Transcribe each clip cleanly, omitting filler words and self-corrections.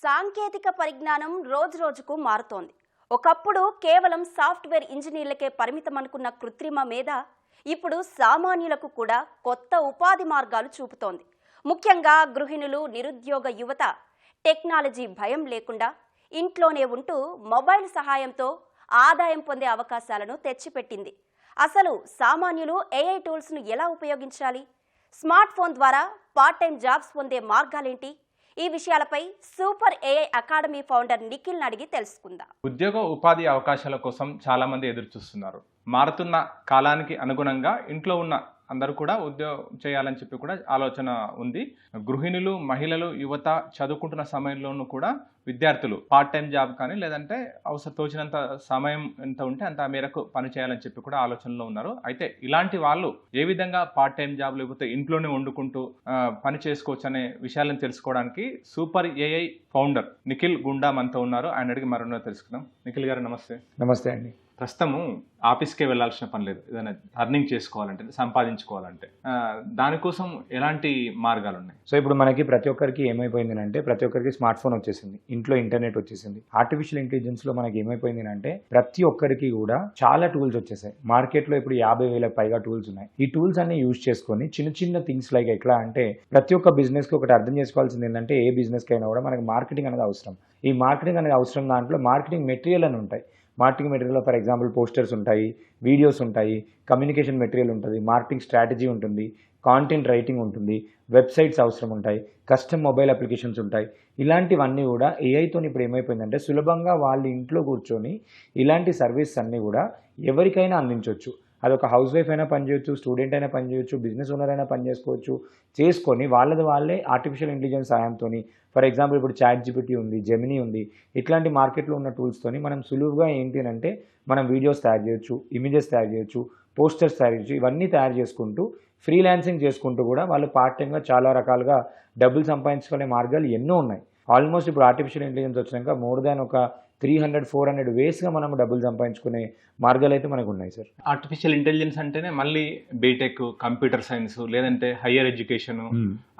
సాంకేతిక పరిజ్ఞానం రోజురోజుకు మారుతోంది. ఒకప్పుడు కేవలం సాఫ్ట్వేర్ ఇంజనీర్లకే పరిమితం అనుకున్న కృత్రిమ మేధ ఇప్పుడు సామాన్యులకు కూడా కొత్త ఉపాధి మార్గాలు చూపుతోంది. ముఖ్యంగా గృహిణులు, నిరుద్యోగ యువత టెక్నాలజీ భయం లేకుండా ఇంట్లోనే ఉంటూ మొబైల్ సహాయంతో ఆదాయం పొందే అవకాశాలను తెచ్చిపెట్టింది. అసలు సామాన్యులు ఏఐ టూల్స్ను ఎలా ఉపయోగించాలి? స్మార్ట్ ఫోన్ ద్వారా పార్ట్ టైం జాబ్స్ పొందే మార్గాలేంటి? ఈ విషయాలపై సూపర్ ఏఐ అకాడమీ ఫౌండర్ నిఖిల్ని అడిగి తెలుసుకుందాం. ఉద్యోగ ఉపాధి అవకాశాల కోసం చాలా మంది ఎదురు చూస్తున్నారు. మారుతున్న కాలానికి అనుగుణంగా ఇంట్లో ఉన్న అందరూ కూడా ఉద్యోగం చేయాలని చెప్పి కూడా ఆలోచన ఉంది. గృహిణులు, మహిళలు, యువత చదువుకుంటున్న సమయంలోనూ కూడా విద్యార్థులు పార్ట్ టైం జాబ్ కానీ లేదంటే తోచినంత సమయం ఎంత ఉంటే అంత మేరకు పని చేయాలని చెప్పి కూడా ఆలోచనలో ఉన్నారు. అయితే ఇలాంటి వాళ్ళు ఏ విధంగా పార్ట్ టైం జాబ్ లేకపోతే ఇంట్లోనే వండుకుంటూ పని చేసుకోవచ్చు అనే విషయాలను తెలుసుకోవడానికి సూపర్ ఏఐ ఫౌండర్ నిఖిల్ గుండా మనతో ఉన్నారు. ఆయన అడిగి మరొక తెలుసుకుందాం. నిఖిల్ గారు నమస్తే. నమస్తే అండి. ప్రస్తుతము ఆఫీస్కే వెళ్ళాల్సిన పని లేదు. ఏదైనా అర్నింగ్ చేసుకోవాలంటే, సంపాదించుకోవాలంటే దానికోసం ఎలాంటి మార్గాలు ఉన్నాయి? సో ఇప్పుడు మనకి ప్రతి ఒక్కరికి ఏమైపోయింది అంటే ప్రతి ఒక్కరికి స్మార్ట్ ఫోన్ వచ్చేసింది, ఇంట్లో ఇంటర్నెట్ వచ్చేసింది. ఆర్టిఫిషియల్ ఇంటెలిజెన్స్ లో మనకి ఏమైపోయింది అంటే ప్రతి ఒక్కరికి కూడా చాలా టూల్స్ వచ్చేసాయి. మార్కెట్ లో ఇప్పుడు 50,000 పైగా టూల్స్ ఉన్నాయి. ఈ టూల్స్ అన్ని యూజ్ చేసుకొని చిన్న చిన్న థింగ్స్ లైక్ ఎట్లా అంటే ప్రతి ఒక్క బిజినెస్ కి ఒకటి అర్థం చేసుకోవాల్సింది ఏంటంటే ఏ బిజినెస్ కి అయినా కూడా మనకి మార్కెటింగ్ అనేది అవసరం. ఈ మార్కెటింగ్ అనేది అవసరం దాంట్లో మార్కెటింగ్ మెటీరియల్ అని ఉంటాయి. Marketing material for example posters ఉంటాయి, వీడియోస్ ఉంటాయి, కమ్యూనికేషన్ మెటీరియల్ ఉంటుంది, మార్కెటింగ్ స్ట్రాటజీ ఉంటుంది, కాంటెంట్ రైటింగ్ ఉంటుంది, వెబ్సైట్స్ అవసరం ఉంటాయి, కస్టమ్ మొబైల్ అప్లికేషన్స్ ఉంటాయి. ఇలాంటివన్నీ కూడా ఏఐతో ఇప్పుడు ఏమైపోయిందంటే సులభంగా వాళ్ళు ఇంట్లో కూర్చొని ఇలాంటి సర్వీస్ అన్నీ కూడా ఎవరికైనా అందించవచ్చు. అది ఒక హౌస్ వైఫ్ అయినా పనిచేయచ్చు, స్టూడెంట్ అయినా పనిచేయచ్చు, బిజినెస్ ఓనర్ అయినా చేసుకొని వాళ్ళే ఆర్టిఫిషియల్ ఇంటెలిజెన్స్ సహాయంతో ఫర్ ఎగ్జాంపుల్ ఇప్పుడు చాట్ జీపీటీ ఉంది, జెమినీ ఉంది, ఇట్లాంటి మార్కెట్లో ఉన్న టూల్స్తోని మనం సులువుగా ఏంటి అంటే మనం వీడియోస్ తయారు చేయొచ్చు, ఇమేజెస్ తయారు చేయొచ్చు, పోస్టర్స్ తయారు చేయొచ్చు. ఇవన్నీ తయారు చేసుకుంటూ ఫ్రీలాన్సింగ్ చేసుకుంటూ కూడా వాళ్ళు పార్ట్ టైంగా చాలా రకాలుగా డబ్బులు సంపాదించుకునే మార్గాలు ఎన్నో ఉన్నాయి. ఆల్మోస్ట్ ఇప్పుడు ఆర్టిఫిషియల్ ఇంటెలిజెన్స్ వచ్చినాక మోర్ దాన్ ఒక 300-400 వేస్గా మనం డబ్బులు సంపాదించుకునే మార్గాలు అయితే మనకు ఉన్నాయి సార్. ఆర్టిఫిషియల్ ఇంటెలిజెన్స్ అంటేనే మళ్ళీ బీటెక్, కంప్యూటర్ సైన్స్ లేదంటే హయ్యర్ ఎడ్యుకేషన్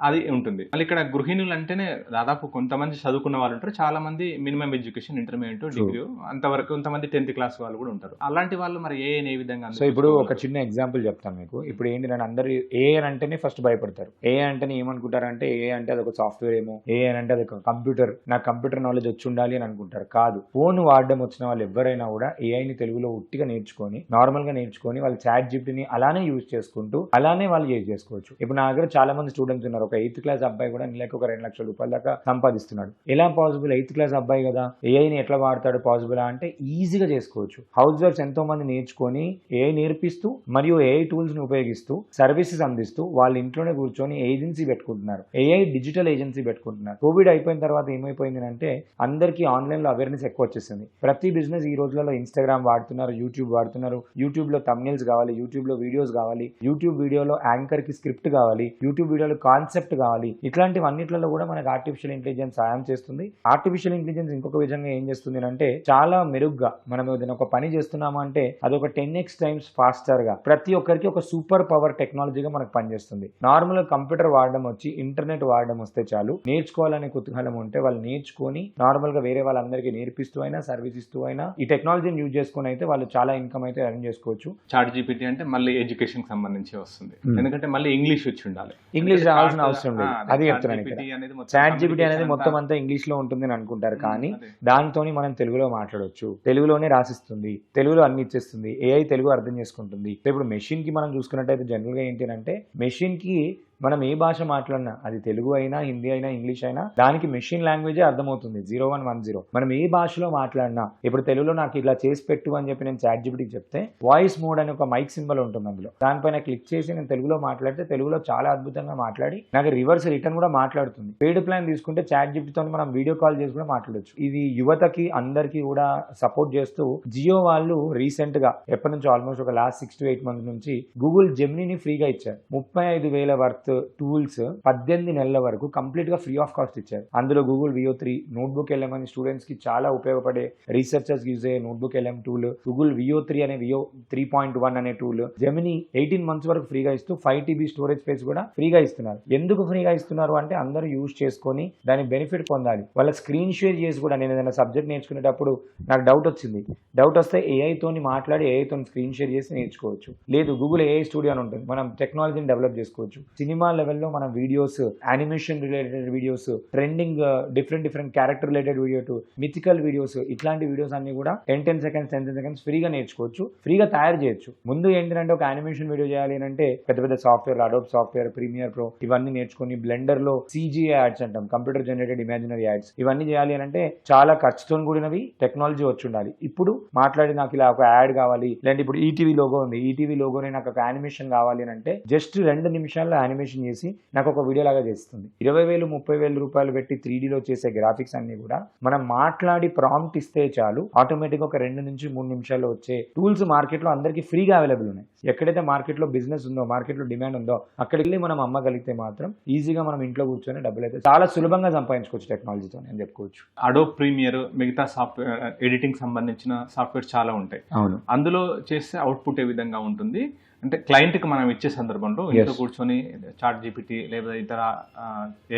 అది ఉంటుంది. మళ్ళీ ఇక్కడ గృహిణులు అంటేనే దాదాపు కొంతమంది చదువుకున్న వాళ్ళు ఉంటారు, చాలా మంది మినిమం ఎడ్యుకేషన్ ఇంటర్మీడియట్, డిగ్రీ అంతవరకు, కొంతమంది 10th క్లాస్ వాళ్ళు కూడా ఉంటారు. అలాంటి వాళ్ళు మరి ఏ విధంగా? సో ఇప్పుడు ఒక చిన్న ఎగ్జాంపుల్ చెప్తాను మీకు. ఇప్పుడు ఏంటి అంటే అందరు ఏ అంటేనే ఫస్ట్ భయపడతారు. ఏ అంటేనే ఏమనుకుంటారంటే ఏ అంటే అదొక సాఫ్ట్వేర్ ఏమో, ఏ అంటే అది ఒక కంప్యూటర్, నాకు కంప్యూటర్ నాలెడ్జ్ వచ్చి ఉండాలి అని అనుకుంటారు. కాదు, ఫోన్ వాడడం వచ్చిన వాళ్ళు ఎవరైనా కూడా ఏఐని తెలుగులో ఉట్టిగా నేర్చుకొని నార్మల్గా నేర్చుకొని వాళ్ళు చాట్ జీపీటీని అలానే యూజ్ చేసుకుంటూ అలానే వాళ్ళు యూజ్ చేసుకోవచ్చు. ఇప్పుడు నా దగ్గర చాలా మంది స్టూడెంట్స్ ఉన్నారు. ఒక 8th క్లాస్ అబ్బాయి కూడా నెలకు ఒక 2 లక్షల రూపాయల దాకా సంపాదిస్తున్నాడు. ఎలా పాసిబుల్? 8th క్లాస్ అబ్బాయి కదా, ఏఐని ఎట్లా వాడతాడు పాసిబుల్ అంటే ఈజీగా చేసుకోవచ్చు. హౌస్ వైఫ్స్ ఎంతో మంది నేర్చుకొని ఏఐ నేర్పిస్తూ మరియు ఏఐ టూల్స్ ని ఉపయోగిస్తూ సర్వీసెస్ అందిస్తూ వాళ్ళ ఇంట్లోనే కూర్చొని ఏజెన్సీ పెట్టుకుంటున్నారు, ఏఐ డిజిటల్ ఏజెన్సీ పెట్టుకుంటున్నారు. కోవిడ్ అయిపోయిన తర్వాత ఏమైపోయింది అంటే అందరికీ ఆన్లైన్ లో అవేర్నెస్ ఎక్కువ వచ్చేసింది. ప్రతి బిజినెస్ ఈ రోజులలో ఇన్స్టాగ్రామ్ వాడుతున్నారు, యూట్యూబ్ వాడుతున్నారు. యూట్యూబ్ లో థంబ్నెయిల్స్ కావాలి, యూట్యూబ్ లో వీడియోస్ కావాలి, యూట్యూబ్ వీడియోలో యాంకర్ కి స్క్రిప్ట్ కావాలి, యూట్యూబ్ వీడియోలో కాన్సెప్ట్ కావాలి. ఇట్లాంటివన్నిట్లలో కూడా మనకు ఆర్టిఫిషియల్ ఇంటెలిజెన్స్ సాయం చేస్తుంది. ఆర్టిఫిషియల్ ఇంటెలిజెన్స్ ఇంకొక విధంగా ఏం చేస్తుంది అంటే చాలా మెరుగ్గా మనం ఏదైనా ఒక పని చేస్తున్నాము అంటే అదొక 10x టైమ్స్ ఫాస్టర్ గా ప్రతి ఒక్కరికి ఒక సూపర్ పవర్ టెక్నాలజీగా మనకు పనిచేస్తుంది. నార్మల్ కంప్యూటర్ వాడడం వచ్చి ఇంటర్నెట్ వాడడం వస్తే చాలు, నేర్చుకోవాలనే కుతూహలం ఉంటే వాళ్ళు నేర్చుకొని నార్మల్ గా వేరే వాళ్ళందరికీ నేర్పిస్తూ అయినా సర్వీస్ ఇస్తూ అయినా ఈ టెక్నాలజీని యూజ్ చేసుకుని అయితే వాళ్ళు చాలా ఇన్కమ్ అయితే ఎర్న్ చేసుకోవచ్చు. చాట్ జీపీటీ అంటే మళ్ళీ ఎడ్యుకేషన్ కి సంబంధించి వస్తుంది, ఎందుకంటే మళ్ళీ ఇంగ్లీష్ వచ్చి ఉండాలి. ఇంగ్లీష్ రావాల్సిన అవసరం లేదు. అది చెప్తున్నాను. చాట్ జీపీటీ అనేది మొత్తం అంతా ఇంగ్లీష్ లో ఉంటుంది అని అనుకుంటారు, కానీ దాంతో మనం తెలుగులో మాట్లాడవచ్చు. తెలుగులోనే రాసిస్తుంది, తెలుగులో అన్ని ఇచ్చేస్తుంది. ఏఐ తెలుగు అర్థం చేసుకుంటుంది. ఇప్పుడు మెషిన్ కి మనం చూసుకున్నట్టయితే జనరల్ గా ఏంటి అంటే మెషిన్ కి మనం ఏ భాష మాట్లాడినా అది తెలుగు అయినా, హిందీ అయినా, ఇంగ్లీష్ అయినా దానికి మెషిన్ లాంగ్వేజే అర్థమవుతుంది. 0110 మనం ఏ భాషలో మాట్లాడినా ఇప్పుడు తెలుగులో నాకు ఇలా చేసి పెట్టు అని చెప్పి నేను చాట్ జీపీటీకి చెప్తే వాయిస్ మోడ్ అని ఒక మైక్ సింబల్ ఉంటుంది, అందులో దానిపైన క్లిక్ చేసి నేను తెలుగులో మాట్లాడితే తెలుగులో చాలా అద్భుతంగా మాట్లాడి నాకు రివర్స్ రిటర్న్ కూడా మాట్లాడుతుంది. పెయిడ్ ప్లాన్ తీసుకుంటే చాట్ జీపీటీతో మనం వీడియో కాల్ చేసి కూడా మాట్లాడొచ్చు. ఇది యువతకి అందరికీ కూడా సపోర్ట్ చేస్తూ జియో వాళ్ళు రీసెంట్ గా ఎప్పటి నుంచి ఆల్మోస్ట్ ఒక లాస్ట్ 6 to 8 months నుంచి గూగుల్ జెమినీని ఫ్రీగా ఇచ్చారు. 35,000 వర్త్ వర్త్ టూల్స్ 18 నెలల వరకు కంప్లీట్ గా ఫ్రీ ఆఫ్ కాస్ట్ ఇచ్చారు. అందులో గూగుల్ VO3 నోట్బుక్ LM అని స్టూడెంట్స్ కి చాలా ఉపయోగపడే రీసెర్చర్స్ యూజ్ అయ్యే notebook LM tool, Google VO3 అనే VO 3.1 అనే టూల్, జెమిని 18 months వరకు ఫ్రీగా ఇస్తూ 5 TB స్టోరేజ్ స్పేస్ కూడా ఫ్రీగా ఇస్తున్నారు. ఎందుకు ఫ్రీగా ఇస్తున్నారు అంటే అందరూ యూజ్ చేసుకొని దాని బెనిఫిట్ పొందాలి. వాళ్ళ స్క్రీన్ షేర్ చేసి కూడా, నేను ఏదైనా సబ్జెక్ట్ నేర్చుకునేటప్పుడు నాకు డౌట్ వచ్చింది, డౌట్ వస్తే AI తోని మాట్లాడి AI తోని స్క్రీన్ షేర్ చేసి నేర్చుకోవచ్చు. లేదు గూగుల్ AI స్టూడియో అని ఉంటుంది, మనం టెక్నాలజీని డెవలప్ చేసుకోవచ్చు. సినిమా లెవెల్లో మనం videos, animation related videos, trending different character related video to mythical videos, ఇట్లాంటి వీడియోస్ అన్ని కూడా 10 seconds ఫ్రీగా నేర్చుకోవచ్చు, ఫ్రీగా తయారు చేయొచ్చు. ముందు ఏంటంటే ఒక యానిమేషన్ వీడియో చేయాలి అంటే పెద్ద software, Adobe software, Premiere Pro ఇవన్నీ నేర్చుకొని బ్లెండర్ లో CGI యాడ్స్ అంటాం, కంప్యూటర్ జనరేటెడ్ ఇమాజినరీ యాడ్స్, ఇవన్నీ చేయాలి అంటే చాలా ఖర్చుతో కూడినవి, టెక్నాలజీ వచ్చి ఉండాలి. ఇప్పుడు మాట్లాడి నాకు ఇలా ఒక యాడ్ కావాలి, లేదంటే ఇప్పుడు ఈటీవీ లోగో ఉంది, ఈటీవీ లోగోని నాకు ఒక యానిమేషన్ కావాలి అని అంటే జస్ట్ 2 నిమిషాల్లో యానిమేషన్ చేసి నాకు ఒక వీడియో లాగా చేస్తుంది. 20,000-30,000 రూపాయలు పెట్టి 3Dలో చేసే గ్రాఫిక్స్ అన్ని కూడా మనం మాట్లాడి ప్రాంప్ట్ ఇస్తే చాలు, ఆటోమేటిక్ ఒక 2 నుంచి 3 నిమిషాల్లో వచ్చే టూల్స్ మార్కెట్లో అందరికీ ఫ్రీగా అవైలబుల్ ఉన్నాయి. ఎక్కడైతే మార్కెట్లో బిజినెస్ ఉందో, మార్కెట్లో డిమాండ్ ఉందో అక్కడికి వెళ్ళి మనం అమ్మగలిగితే మాత్రం ఈజీగా మనం ఇంట్లో కూర్చొని డబ్బులు అయితే చాలా సులభంగా సంపాదించుకోవచ్చు టెక్నాలజీతో అని చెప్పుకోవచ్చు. అడోబ్ ప్రీమియర్, మిగతా సాఫ్ట్వేర్ ఎడిటింగ్ సంబంధించిన సాఫ్ట్వేర్ చాలా ఉంటాయి. అవును, అందులో చేస్తే అవుట్పుట్ ఏ విధంగా ఉంటుంది అంటే క్లయింట్కి మనం ఇచ్చే సందర్భంలో ఇంట్లో కూర్చొని చాట్ GPT లేదా ఇతర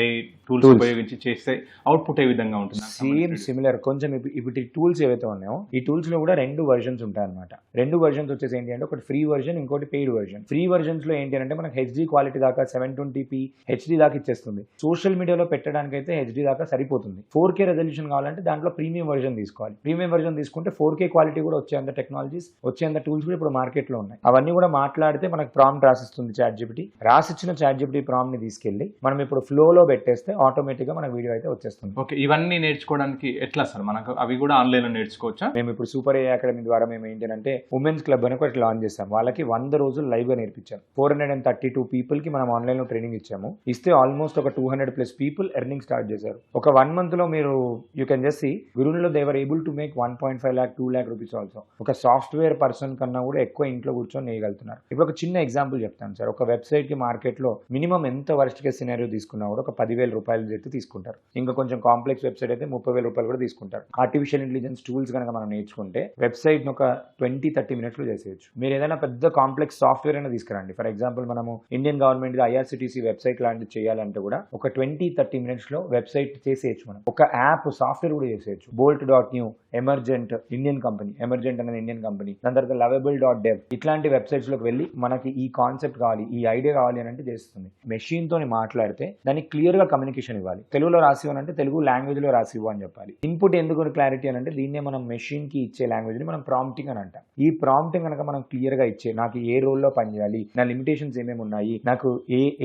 AI టూల్స్ ఉపయోగించి చేస్తే అవుట్పుట్ ఏ విధంగా ఉంటుంది? Same similar. కొంచెం ఇప్పుడు ఈ టూల్స్ ఏవైతే ఉన్నాయో ఈ టూల్స్ లో కూడా 2 versions ఉంటాయి అనమాట. 2 versions వచ్చేసి ఏంటి అంటే ఒకటి ఫ్రీ వర్జన్, ఇంకోటి పెయిడ్ వర్జన్. ఫ్రీ వర్జన్స్ లో ఏంటి అంటే మనకి HD క్వాలిటీ దాకా 720p HD దాకా ఇచ్చేస్తుంది. సోషల్ మీడియాలో పెట్టడానికి అయితే HD దాకా సరిపోతుంది. 4K రెజల్యూషన్ కావాలంటే దాంట్లో ప్రీమియం వర్జన్ తీసుకోవాలి. ప్రీమియం వర్జన్ తీసుకుంటే 4K క్వాలిటీ కూడా వచ్చేంత టెక్నాలజీస్, వచ్చేంత టూల్స్ కూడా ఇప్పుడు మార్కెట్ లో ఉన్నాయి. అవన్నీ కూడా మాట్లాడితే మనకు ప్రాంప్ట్ రాసిస్తుంది చాట్ GPT. రాసిచ్చిన చాట్ GPT ప్రాంప్ట్ ని తీసుకెళ్లి మనం ఇప్పుడు ఫ్లోలో పెట్టేస్తే ఆటోమేటిక్ గా మనకు వీడియో అయితే వచ్చేస్తుంది. ఓకే, ఇవన్నీ నేర్చుకోవడానికి ఎట్లా సార్? మనకు అవి కూడా ఆన్లైన్ లో నేర్చుకోవచ్చా? మేము ఇప్పుడు సూపర్ AI అకాడమీ ద్వారా మేము ఏంటంటే ఉమెన్స్ క్లబ్ అని ఒకటి లాంచ్ చేస్తాం. వాళ్ళకి 100 రోజులు లైవ్ గా నేర్పించాం. 432 పీపుల్ కి మనం ఆన్లైన్ లో ట్రైనింగ్ ఇచ్చాము. ఇస్తే ఆల్మోస్ట్ ఒక 200+ పీపుల్ ఎర్నింగ్ స్టార్ట్ చేశారు. ఒక 1 month లో మీరు యూ కెన్ జస్ట్ సీ గురువులో they were able to make 1.5 lakh 2 lakh rupees also. ఒక సాఫ్ట్వేర్ పర్సన్ కన్నా కూడా ఎక్కువ ఇంట్లో కూర్చొని నేయగలుగుతున్నారు. ఇప్పుడు ఒక చిన్న ఎగ్జాంపుల్ చెప్తాను సార్. ఒక వెబ్సైట్ కి మార్కెట్ లో మినిమం ఎంత వర్స్ట్ కేస్ సినారియో తీసుకున్నా కూడా ఒక 10,000 రూపాయలు అయితే తీసుకుంటారు. ఇంకా కొంచెం కాంప్లెక్స్ వెబ్సైట్ అయితే 30,000 రూపాయలు కూడా తీసుకుంటారు. ఆర్టిఫిషియల్ ఇంటెలిజెన్స్ టూల్స్ కనుక మనం నేర్చుకుంటే వెబ్సైట్ ను ఒక 20-30 minutes లో చేసేయచ్చు. మీరు ఏదైనా పెద్ద కాంప్లెక్స్ సాఫ్ట్వేర్ అయినా తీసుకురండి. ఫర్ ఎగ్జాంపుల్ మనము ఇండియన్ గవర్నమెంట్ IRCTC వెబ్సైట్ లాంటివి చేయాలంటే కూడా ఒక 20-30 minutes లో వెబ్సైట్ చేసేయచ్చు. మనం ఒక యాప్ సాఫ్ట్వేర్ కూడా చేసేయచ్చు. bolt.new, emergent Indian company, emergent అనేది ఇండియన్ కంపెనీ, దాని తర్వాత lovable.dev ఇట్లాంటి వెబ్సైట్స్ లోకి వెళ్ళి మనకి ఈ కాన్సెప్ట్ కావాలి, ఈ ఐడియా కావాలి అని అంటే చేస్తుంది. మెషిన్ తోని మాట్లాడితే దానికి క్లియర్ గా కమ్యూనికేషన్ ఇవ్వాలి. తెలుగులో రాసి అంటే తెలుగు లాంగ్వేజ్ లో రాసి ఇవ్వు అని చెప్పాలి. ఇన్పుట్ ఎందుకు క్లారిటీ అని అంటే దీన్నే మనం మెషిన్ కి ఇచ్చే లాంగ్వేజ్ ని మనం ప్రాంప్టింగ్ అని అంటాం. ఈ ప్రాంప్టింగ్ కనుక మనం క్లియర్ గా ఇచ్చే, నాకు ఏ రోల్లో పనిచేయాలి, నా లిమిటేషన్స్ ఏమేమి ఉన్నాయి, నాకు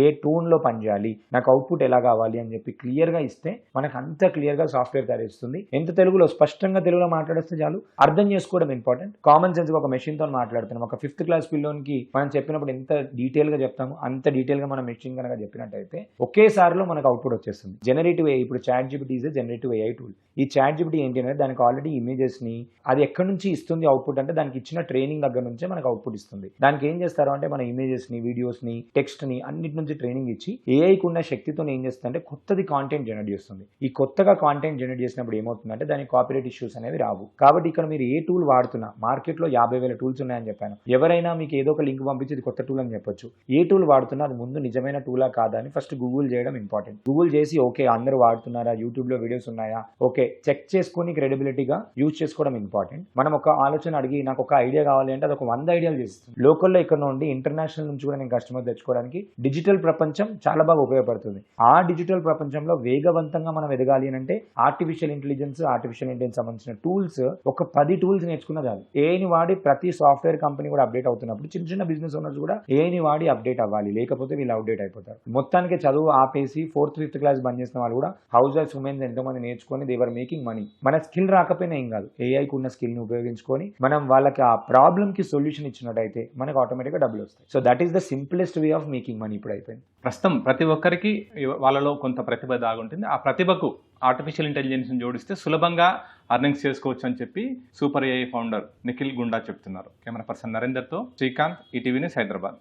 ఏ టోన్ లో పనిచేయాలి, నాకు అవుట్పుట్ ఎలా కావాలి అని చెప్పి క్లియర్ గా ఇస్తే మనకు అంత క్లియర్ గా సాఫ్ట్వేర్ తయారు చేస్తుంది. ఎంత తెలుగులో స్పష్టంగా తెలుగులో మాట్లాడిస్తే చాలు. అర్థం చేసుకోవడం ఇంపార్టెంట్. కామన్ సెన్స్ ఒక మెషిన్ తో మాట్లాడుతున్నాం. ఒక 5th class పిల్లోనికి మనం చెప్పినప్పుడు ఎంత డీటెయిల్ గా చెప్తాము, అంత డీటెయిల్ గా మనం మెషిన్ కనుక చెప్పినట్టయితే ఒకేసారిలో మనకు అవుట్పుట్ వచ్చేస్తుంది. జనరేటివ్ AI, ఇప్పుడు chat GPT is generative AI tool. ఈ చాట్ GPT ఏంటి అంటే దానికి ఆల్రెడీ ఇమేజెస్ ని అది ఎక్కడి నుంచి ఇస్తుంది అవుట్పుట్ అంటే దానికి ఇచ్చిన ట్రైనింగ్ దగ్గర నుంచే మనకు అవుట్పుట్ ఇస్తుంది. దానికి ఏం చేస్తారు అంటే మన ఇమేజెస్ ని, వీడియోస్ ని, టెక్స్ట్ ని అన్నిటి నుంచి ట్రైనింగ్ ఇచ్చి AIకి ఉన్న శక్తితో ఏం చేస్తుంది అంటే కొత్తది కాంటెంట్ జనరేట్ చేస్తుంది. ఈ కొత్తగా కాంటెంట్ జనరేట్ చేసినప్పుడు ఏమవుతుందంటే దానికి కాపీరైట్ ఇష్యూస్ అనేవి రావు. కాబట్టి ఇక్కడ మీరు ఏ టూల్ వాడుతున్నా, మార్కెట్ లో 50,000 టూల్స్ ఉన్నాయని చెప్పాను. ఎవరైనా మీకు ఏదో ఒక లింక్ పంపించి ఇది కొత్త టూల్ అని చెప్పొచ్చు. ఏ టూల్ వాడుతున్నా అది ముందు నిజమైన టూలా కాదా అని ఫస్ట్ గూగుల్ చేయడం ఇంపార్టెంట్. గూగుల్ చేసి ఓకే అందరూ వాడుతున్నారా, యూట్యూబ్ లో వీడియోస్ ఉన్నాయా, ఓకే చెక్ చేసుకుని క్రెడిబిలిటీగా యూజ్ చేసుకోవడం ఇంపార్టెంట్. మనం ఒక ఆలోచన అడిగి నాకు ఒక ఐడియా కావాలి అంటే అది ఒక 100 ఐడియాలు చేస్తుంది. లోకల్లో ఇక్కడ నుండి ఇంటర్నేషనల్ నుంచి కూడా నేను కస్టమర్ తెచ్చుకోవడానికి డిజిటల్ ప్రపంచం చాలా బాగా ఉపయోగపడుతుంది. ఆ డిజిటల్ ప్రపంచంలో వేగవంతంగా మనం ఎదగాలి అంటే ఆర్టిఫిషియల్ ఇంటెలిజెన్స్ సంబంధించిన టూల్స్ ఒక 10 టూల్స్ నేర్చుకున్న చాలు. ఏఐని వాడి ప్రతి సాఫ్ట్వేర్ కంపెనీ కూడా అప్డేట్ అవుతున్నప్పుడు చిన్న బిజినెస్ ఓనర్స్ కూడా ఏఐని వాడి అప్డేట్ అవ్వాలి, లేకపోతే వీళ్ళు అవుట్డేట్ అయిపోతారు. మొత్తానికి చదువు ఆపేసి 4th 5th class బంద్ చేసిన వాళ్ళు కూడా హౌస్ వైఫ్స్, ఉమెన్స్ ఎంతో మంది నేర్చుకొని దే వర్ మేకింగ్ మనీ. మన స్కిల్ రాకపోయినా ఏం కాదు, ఏఐకి ఉన్న స్కిల్ ని ఉపయోగించుకొని మనం వాళ్ళకి ఆ ప్రాబ్లమ్ కి సొల్యూషన్ ఇచ్చినట్టయితే మనకు ఆటోమేటిక్ గా డబ్బులు వస్తాయి. So that is the simplest way of making money ఇప్పుడు అయిపోయింది. ప్రస్తుతం ప్రతి ఒక్కరికి వాళ్ళలో కొంత ప్రతిభ దాగుంటుంది. ఆ ప్రతిభకు ఆర్టిఫిషియల్ ఇంటెలిజెన్స్ జోడిస్తే సులభంగా అర్నింగ్స్ చేసుకోవచ్చు అని చెప్పి super AI founder Nikhil Gunda చెప్తున్నారు. కెమెరా పర్సన్ నరేందర్తో శ్రీకాంత్, ఈటీవీ న్యూస్, హైదరాబాద్.